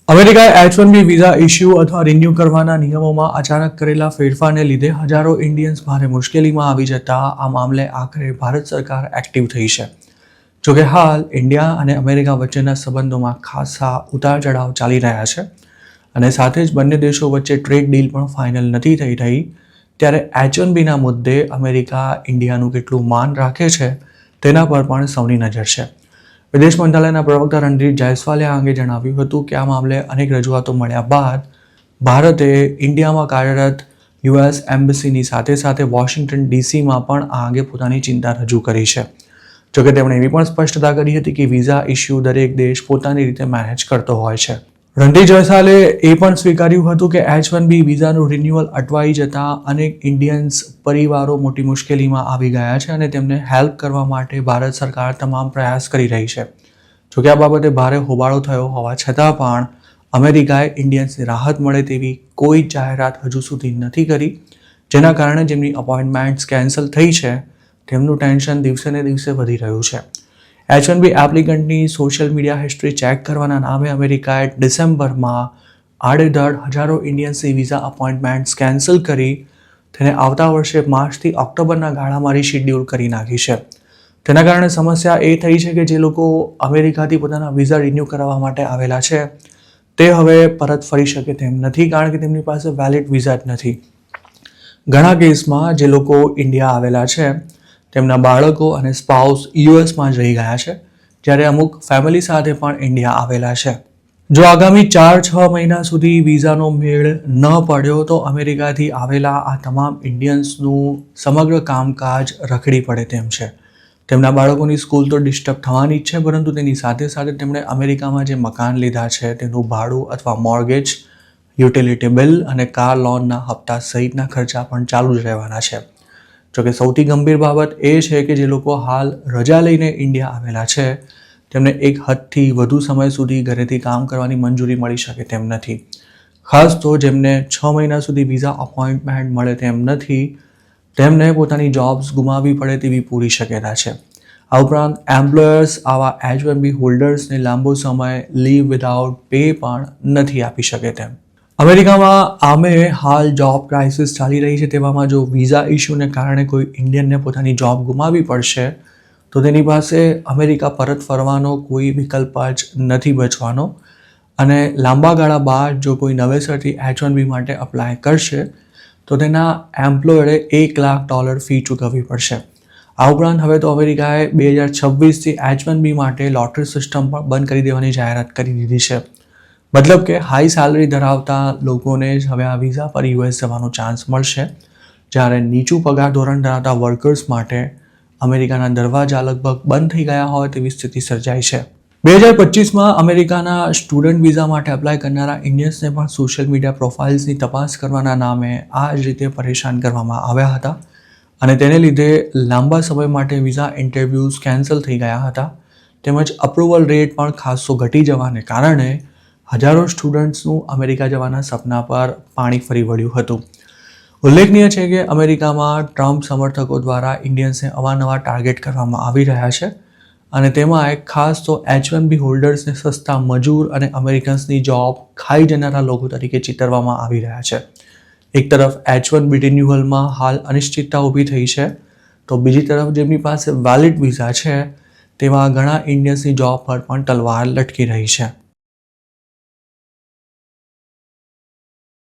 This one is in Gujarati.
અમેરિકાએ H-1B વિઝા ઇસ્યુ અથવા રિન્યૂ કરવાના નિયમોમાં અચાનક કરેલા ફેરફારને લીધે હજારો ઇન્ડિયન્સ ભારે મુશ્કેલીમાં આવી જતા આ મામલે આખરે ભારત સરકાર એક્ટિવ થઈ છે. જોકે હાલ ઇન્ડિયા અને અમેરિકા વચ્ચેના સંબંધોમાં ખાસા ઉતાર ચઢાવ ચાલી રહ્યા છે અને સાથે જ બંને દેશો વચ્ચે ટ્રેડ ડીલ પણ ફાઇનલ નથી થઈ રહી. ત્યારે H-1Bના મુદ્દે અમેરિકા ઇન્ડિયાનું કેટલું માન રાખે છે તેના પર પણ સૌની નજર છે. વિદેશ મંત્રાલયના પ્રવક્તા રણધીર જયસ્વાલે આ અંગે જણાવ્યું હતું કે આ મામલે અનેક રજૂઆતો મળ્યા બાદ ભારતે ઇન્ડિયામાં કાર્યરત US એમ્બસીની સાથે સાથે વોશિંગ્ટન DCમાં પણ આ અંગે પોતાની ચિંતા રજૂ કરી છે. જોકે તેમણે એવી પણ સ્પષ્ટતા કરી હતી કે વિઝા ઇસ્યુ દરેક દેશ પોતાની રીતે મેનેજ કરતો હોય છે. રણધીર જયસ્વાલે એ પણ સ્વીકાર્યું હતું કે H-1B વિઝાનું રિન્યુઅલ અટવાઈ જતા અનેક ઇન્ડિયન્સ પરિવારો મોટી મુશ્કેલીમાં આવી ગયા છે અને તેમને હેલ્પ કરવા માટે ભારત સરકાર તમામ પ્રયાસ કરી રહી છે. જોકે આ બાબતે ભારે હોબાળો થયો હોવા છતાં પણ અમેરિકાએ ઇન્ડિયન્સને રાહત મળે તેવી કોઈ જાહેરાત હજુ સુધી નથી કરી, જેના કારણે જેમની અપોઇન્ટમેન્ટ્સ કેન્સલ થઈ છે તેમનું ટેન્શન દિવસે ને દિવસે વધી રહ્યું છે. H-1B એપ્લિકન્ટની સોશિયલ મીડિયા હિસ્ટ્રી ચેક કરવાના નામે અમેરિકાએ ડિસેમ્બરમાં આડેધડ હજારો ઇન્ડિયન્સની વિઝા અપોઇન્ટમેન્ટ્સ કેન્સલ કરી તેને આવતા વર્ષે માર્ચથી ઓક્ટોબરના ગાળામાં રીશેડ્યુલ કરી નાખી છે. તેના કારણે સમસ્યા એ થઈ છે કે જે લોકો અમેરિકાથી પોતાના વિઝા રિન્યૂ કરાવવા માટે આવેલા છે તે હવે પરત ફરી શકે તેમ નથી, કારણ કે તેમની પાસે વેલિડ વિઝા જ નથી. ઘણા કેસમાં જે લોકો ઇન્ડિયા આવેલા છે તેમના બાળકો અને સ્પાઉસ યુએસમાં જ રહી ગયા છે, જ્યારે અમુક ફેમિલી સાથે પણ ઇન્ડિયા આવેલા છે. જો આગામી 4-6 મહિના સુધી વિઝાનો મેળ ન પડ્યો તો અમેરિકાથી આવેલા આ તમામ ઇન્ડિયન્સનું સમગ્ર કામકાજ રખડી પડે તેમ છે. તેમના બાળકોની સ્કૂલ તો ડિસ્ટર્બ થવાની જ છે, પરંતુ તેની સાથે સાથે તેમણે અમેરિકામાં જે મકાન લીધા છે તેનું ભાડું અથવા મોર્ગેજ, યુટિલિટી બિલ અને કાર લોનના હપ્તા સહિતના ખર્ચા પણ ચાલુ જ રહેવાના છે. જોકે સૌથી ગંભીર બાબત એ છે કે જે લોકો હાલ રજા લઈને ઇન્ડિયા આવેલા છે તેમને એક હદથી વધુ સમય સુધી ઘરેથી કામ કરવાની મંજૂરી મળી શકે તેમ નથી. ખાસ તો જેમને 6 મહિના સુધી વિઝા અપોઇન્ટમેન્ટ મળે તેમ નથી તેમને પોતાની જોબ્સ ગુમાવવી પડે તેવી પૂરી શક્યતા છે. આ ઉપરાંત એમ્પ્લોયર્સ આવા H-1B હોલ્ડર્સને લાંબો સમય લીવ વિધાઉટ પે પણ નથી આપી શકે તેમ. અમેરિકામાં આમે હાલ જોબ ક્રાઇસિસ ચાલી રહી છે, તેવામાં જો વિઝા ઇસ્યુને કારણે કોઈ ઇન્ડિયનને પોતાની જોબ ગુમાવવી પડશે તો તેની પાસે અમેરિકા પરત ફરવાનો કોઈ વિકલ્પ જ નથી બચવાનો અને લાંબા ગાળા બાદ જો કોઈ નવેસરથી H-1B માટે અપ્લાય કરશે તો તેના એમ્પ્લોયરે $1 લાખ ફી ચૂકવવી પડશે. આ ઉપરાંત હવે તો અમેરિકાએ 2026થી H-1B માટે લોટરી સિસ્ટમ પણ બંધ કરી દેવાની જાહેરાત કરી દીધી છે. મતલબ કે હાઈ સેલરી ધરાવતા લોકોને જ હવે આ વિઝા પર US જવાનો ચાન્સ મળશે, જ્યારે નીચું પગાર ધોરણ ધરાવતા વર્કર્સ માટે અમેરિકાના દરવાજા લગભગ બંધ થઈ ગયા હોય તેવી સ્થિતિ સર્જાઈ છે. 2025માં અમેરિકાના સ્ટુડન્ટ વિઝા માટે અપ્લાય કરનારા ઇન્ડિયન્સને પણ સોશિયલ મીડિયા પ્રોફાઇલ્સની તપાસ કરવાના નામે આ જ રીતે પરેશાન કરવામાં આવ્યા હતા અને તેને લીધે લાંબા સમય માટે વિઝા ઇન્ટરવ્યૂઝ કેન્સલ થઈ ગયા હતા. તેમજ અપ્રુવલ રેટ પણ ખાસો ઘટી જવાને કારણે હજારો સ્ટુડન્ટ્સનું અમેરિકા જવાના સપના પર પાણી ફરી વળ્યું હતું. ઉલ્લેખનીય છે કે અમેરિકામાં ટ્રમ્પ સમર્થકો દ્વારા ઇન્ડિયન્સને અવારનવાર ટાર્ગેટ કરવામાં આવી રહ્યા છે અને તેમાં એક ખાસ તો H-1B હોલ્ડર્સને સસ્તા મજૂર અને અમેરિકન્સની જોબ ખાઈ જનારા લોકો તરીકે ચિતરવામાં આવી રહ્યા છે. એક તરફ H-1B રિન્યુઅલમાં હાલ અનિશ્ચિતતા ઊભી થઈ છે તો બીજી તરફ જેમની પાસે વેલિડ વિઝા છે તેવા ઘણા ઇન્ડિયન્સની જોબ પર પણ તલવાર લટકી રહી છે.